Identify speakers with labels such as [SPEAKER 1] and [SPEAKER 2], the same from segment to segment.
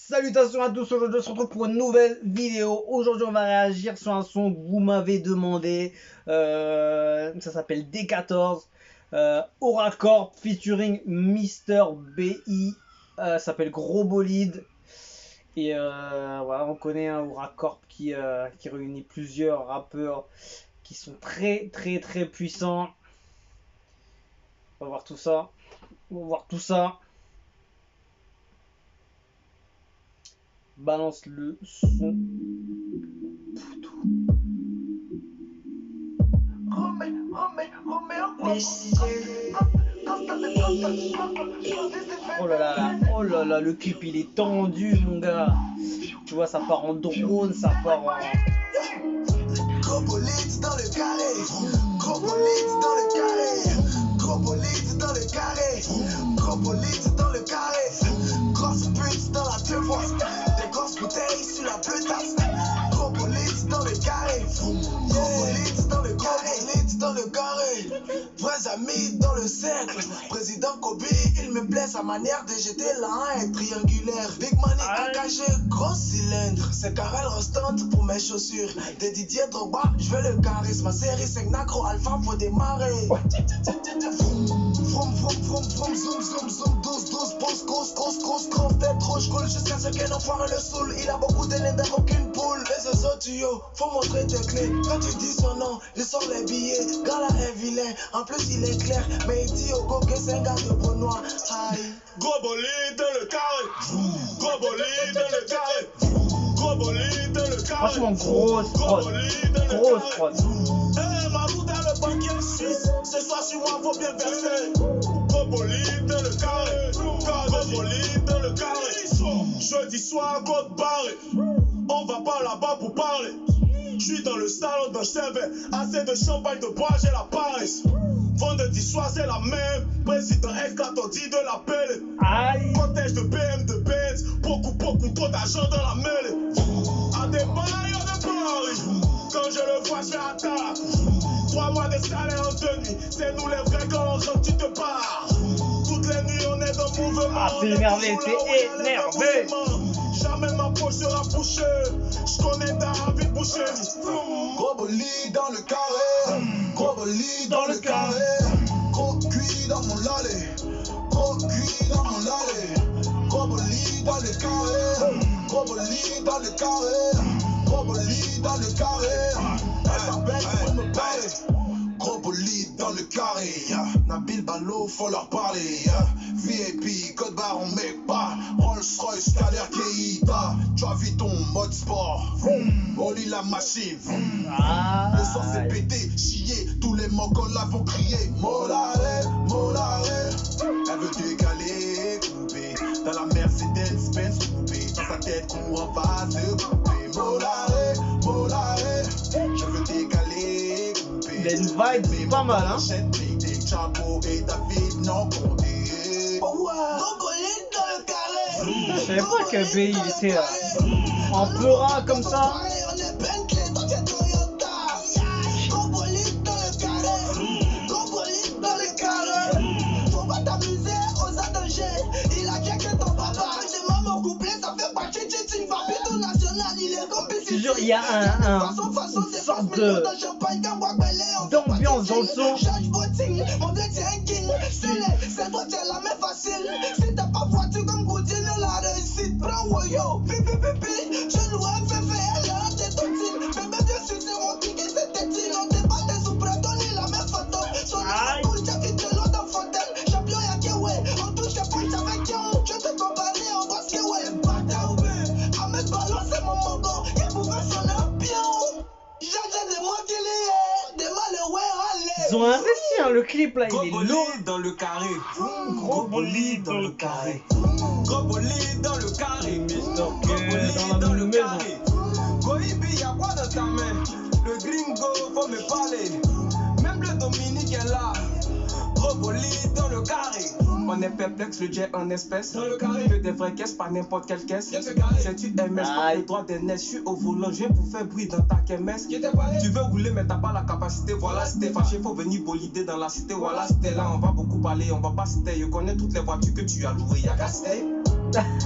[SPEAKER 1] Salutations à tous, aujourd'hui on se retrouve pour une nouvelle vidéo. Aujourd'hui on va réagir sur un son que vous m'avez demandé. Ça s'appelle D14. Auracorp featuring Mister BI. Ça s'appelle Gros Bolide. Et voilà, on connaît un Auracorp qui réunit plusieurs rappeurs qui sont très puissants. On va voir tout ça. Balance le son. Oh là là, le clip il est tendu mon gars. Tu vois, ça part en drone, ça part en...
[SPEAKER 2] Gros bolide dans le carré, gros bolide dans le carré, gros bolide dans le carré, gros bolide dans le carré, grosse pute dans la deux fois, des grosses bouteilles sur la putasse, gros bolide dans le carré, gros bolide dans le carré, dans le carré, vrais amis dans le cercle, président Kobe, il me plaît sa manière de jeter la haine triangulaire, Big Money engagé, gros cylindre, c'est Karel Rostante pour mes chaussures, de Didier Drogba, je veux le charisme, ma série 5 nacro alpha, faut démarrer. Vroom, vroom, vroom, vroom, zoom, zoom, zoom, 12, 12, pose, cause, tête rouge, cool, jusqu'à ce qu'un enfoiré le saoule, il a beaucoup de laine aucune poule, les autres tuyaux, faut montrer tes clés, quand tu dis son nom, il sort les billets, Gala est vilain, en plus il est clair, mais il dit au go que c'est un gars de Benoît, aïe.
[SPEAKER 3] Gros bolide dans le carré, gros bolide dans le carré, gros bolide dans le carré.
[SPEAKER 1] Franchement, grosse prod.
[SPEAKER 3] Eh, ma roue dans le banquier suisse, ce soir sur moi faut bien verser. Gros bolide dans le carré, gros bolide dans le carré. Jeudi soir, côte barrée, on va pas là-bas pour parler. Je suis dans le salon d'un chevet, assez de champagne de bois, j'ai la paresse. Vendredi soir c'est la même, président esclatodie de la pelle. Cortège de BM de Benz, beaucoup trop d'argent dans la mêlée. À des bails, à des paris, quand je le vois je fais attaque. 3 mois de salaire en 2 nuits, c'est nous les vrais quand on rentre tu te barres. Toutes les nuits on est dans le mouvement.
[SPEAKER 1] Ah c'est énervé, c'est énervé.
[SPEAKER 3] Jamais ma poche sera bouchée, je connais David Boucher.
[SPEAKER 2] Gros bolide dans le carré, gros bolide dans le carré, gros cuit dans mon lalé, gros cuit dans mon lalé, gros bolide dans le carré, gros bolide dans le carré, gros bolide dans le carré, elle s'appelle pour me parler. Gros bolide dans le carré, Nabil Balo, faut leur parler. VIP, code barre, on met pas. Rolls Royce, Kader Keita. Tu as vu ton mode sport. Oli la machine. Le soir c'est pété, chier. Tous les mocols là vont crier. Molare, molare. Elle veut décaler, couper. Dans la Mercedes Benz coupé. Dans sa tête qu'on va se couper. Molare, molare. Je veux décaler.
[SPEAKER 1] Il a une vibe pas mal, hein. Je savais pas que BI il était en pleurant comme ça. Je te jure, il y a une sorte d'ambiance dans le son.
[SPEAKER 2] C'est toi qui as la main facile. Si t'as pas voiture comme Goudine, la réussite prend Woyo. Pipi, je loue un féfé, elle est en tétotine. Bébé, bien sûr, c'est mon piqué, c'est tétine. On débat des sous-prétons, la même photo. Son nom, cool, j'ai quitté l'eau dans Fontaine. Champion, y'a Kewe, on touche que plus avec Kion. Je te comparer, on voit ce que ouais. Bataoube, Ahmed Ballon, c'est mon mongo. Il pouvait sonner un pion. J'ai des mois qu'il est, des malheureux à
[SPEAKER 1] Ils ont investi, hein, le clip là, il est lourd.
[SPEAKER 3] Dans le carré, gros bolide dans le carré, gros bolide dans le carré, gros bolide dans le carré. Goibi, y'a quoi dans ta main? Le gringo, faut me parler. Même le Dominique est là. Gros bolide dans le carré. On est perplexe, le jet en espèce. Dans le carré, que des vraies caisses, pas n'importe quelle caisse. C'est une MS, pas le droit des nez. Je suis au volant, je viens pour faire bruit dans ta kermesse. Tu veux rouler, mais t'as pas la capacité. Voilà, si t'es fâché, faut venir bolider dans la cité. Voilà, si t'es là, on va beaucoup parler, on va pas citer. Je connais toutes les voitures que tu as louées, y'a qu'à citer.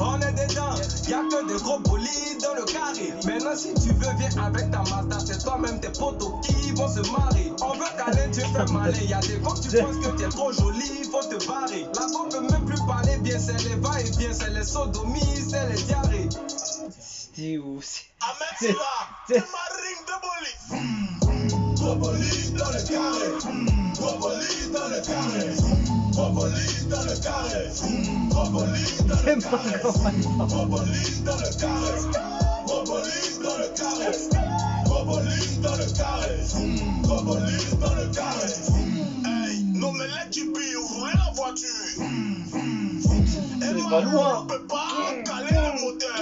[SPEAKER 3] On est dedans,
[SPEAKER 4] Y'a que des gros bolides dans le carré. Maintenant si tu veux viens avec ta Mazda. C'est toi-même tes potos qui vont se marier. On veut câlin, tu fais malin. Y'a des gars tu penses que t'es trop joli, faut te barrer. La go peut même plus parler bien, c'est les va-et-vient, c'est les sodomies, c'est les diarrhées.
[SPEAKER 1] C'était où?
[SPEAKER 3] Ahmed Silla, c'est ma ring de bolide. Gros bolide dans le carré. Gros bolide dans le carré. Gros bolide dans le carré. Gros bolide dans le carré. Gros bolide dans le carré. Gros bolide dans le carré. Gros bolide dans le carré. Gros bolide dans le carré. Hey, non mais là tu peux ouvrir la voiture. Et
[SPEAKER 1] pas loin.
[SPEAKER 3] on peut pas caler le moteur.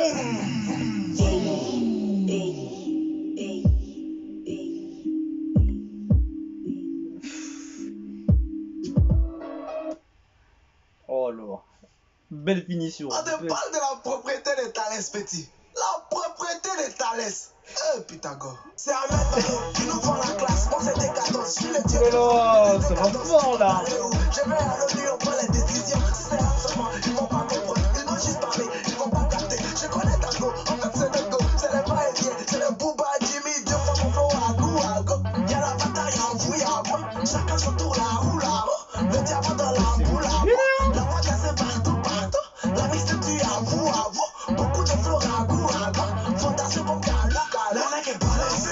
[SPEAKER 1] Oh là, belle finition.
[SPEAKER 2] On te parle de la propriété des Thalès, petit. La propriété des Thalès. Pythagore. C'est Ahmed qui nous prend la classe. On s'est décadence. Je suis le dieu.
[SPEAKER 1] Oh là, ça va fort là.
[SPEAKER 2] Je vais à l'ONU, on prend les décisions. C'est absolument, ils vont pas comprendre. Ils vont juste parler, ils vont pas capter. Je connais ta go, en fait c'est le go. C'est le va-et-vient, c'est le Booba, Jimmy. Deux fois mon flow à goût à go. Y'a la bataille en vous, y'a moi. Chacun son tour là ou là-haut. Le diamant dans la boule à bout. La voix c'est partout, partout. La vie se tue à vous. Beaucoup de flow à goût à go. Fondation comme Galou. La neck est balèze.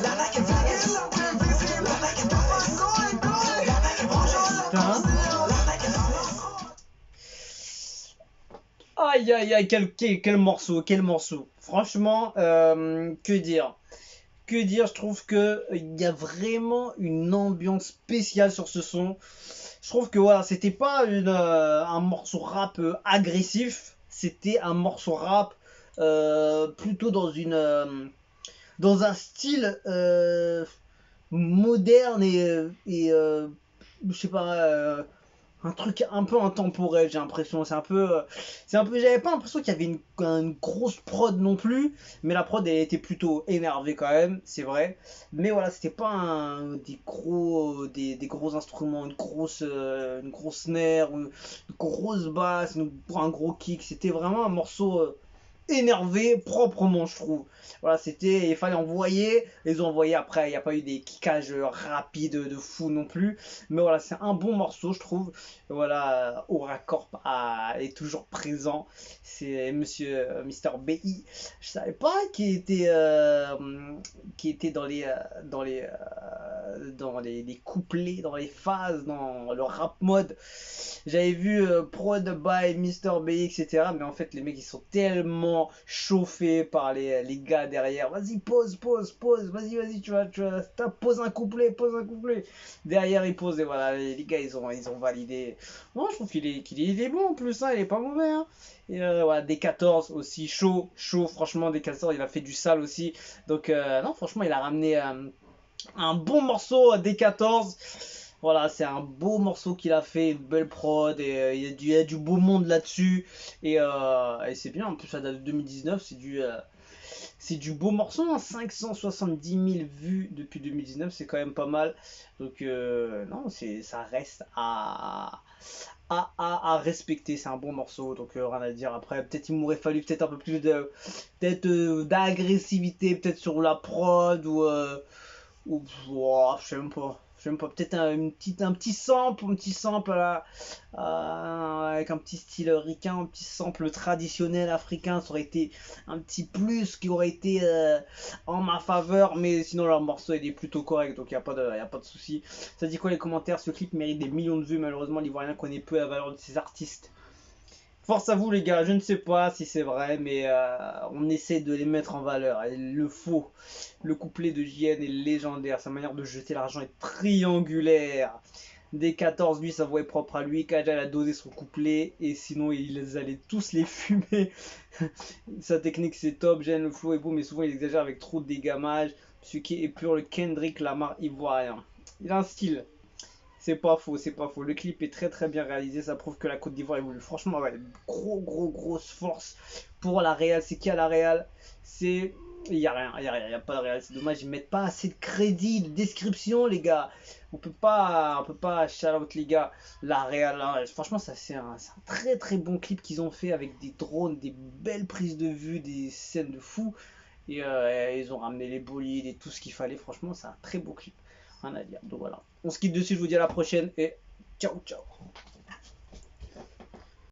[SPEAKER 2] La neck est flagueuse. La neck est balèze. La neck est balèze. La neck est balèze.
[SPEAKER 1] Aïe aïe aïe, quel morceau, quel morceau. Franchement, que dire? Que dire, je trouve que il y a vraiment une ambiance spéciale sur ce son. Je trouve que voilà, c'était pas un morceau rap agressif, c'était un morceau rap plutôt dans un style moderne et je sais pas, un truc un peu intemporel, j'ai l'impression. J'avais pas l'impression qu'il y avait une grosse prod non plus, mais la prod elle était plutôt énervée quand même, c'est vrai. Mais voilà, c'était pas des gros instruments, une grosse snare, une grosse basse, un gros kick. C'était vraiment un morceau énervé proprement, je trouve. Voilà, il fallait envoyer, les ont envoyés après, il n'y a pas eu des kickages rapides de fou non plus, mais voilà, c'est un bon morceau, je trouve. Voilà, Auracorp est toujours présent, c'est Mister BI. Je savais pas qu'il était dans les couplets, dans les phases, dans le rap mode. J'avais vu prod by Mister BI, etc. Mais en fait, les mecs ils sont tellement chauffés par les gars derrière. Vas-y, pose, vas-y, tu pose un couplet. Derrière, ils posent et voilà, les gars ils ont validé. Moi, je trouve qu'il est bon en plus, hein, il est pas mauvais. Hein. Et voilà, D14 aussi, chaud, franchement, D14 il a fait du sale aussi. Donc, non, franchement, il a ramené un bon morceau à D14. Voilà, c'est un beau morceau qu'il a fait, une belle prod, et il y a du beau monde là-dessus, et c'est bien, en plus ça date de 2019, c'est du beau morceau, hein, 570 000 vues depuis 2019, c'est quand même pas mal, donc non, ça reste à respecter, c'est un bon morceau, donc rien à dire. Après, peut-être il m'aurait fallu peut-être un peu plus d'agressivité, peut-être sur la prod, ou je sais même pas. Peut-être un petit sample avec un petit style ricain, un petit sample traditionnel africain, ça aurait été un petit plus qui aurait été en ma faveur, mais sinon leur morceau il est plutôt correct, donc il n'y a pas de souci. Ça dit quoi les commentaires? Ce clip mérite des millions de vues, malheureusement l'Ivoirien connaît peu la valeur de ses artistes. Force à vous les gars, je ne sais pas si c'est vrai, mais on essaie de les mettre en valeur. Il le faut. Le couplet de JN est légendaire, sa manière de jeter l'argent est triangulaire. D14, lui, sa voix est propre à lui. Kajal a dosé son couplet, et sinon ils allaient tous les fumer. Sa technique c'est top, JN le flow est beau, mais souvent il exagère avec trop de dégamage. Ce qui est pur le Kendrick Lamar ivoirien. Il a un style. C'est pas faux. Le clip est très très bien réalisé, ça prouve que la Côte d'Ivoire évolue. Franchement, ouais, grosse force pour la Real. C'est qui à la Real? C'est Il y a rien, y a pas de réel. C'est dommage, ils mettent pas assez de crédit, de description, les gars. On peut pas shout out, les gars. La réal, hein, franchement, ça c'est un très très bon clip qu'ils ont fait avec des drones, des belles prises de vue, des scènes de fou. Et ils ont ramené les bolides et tout ce qu'il fallait. Franchement, c'est un très beau clip. Rien à dire. Donc voilà. On se quitte dessus. Je vous dis à la prochaine et ciao ciao.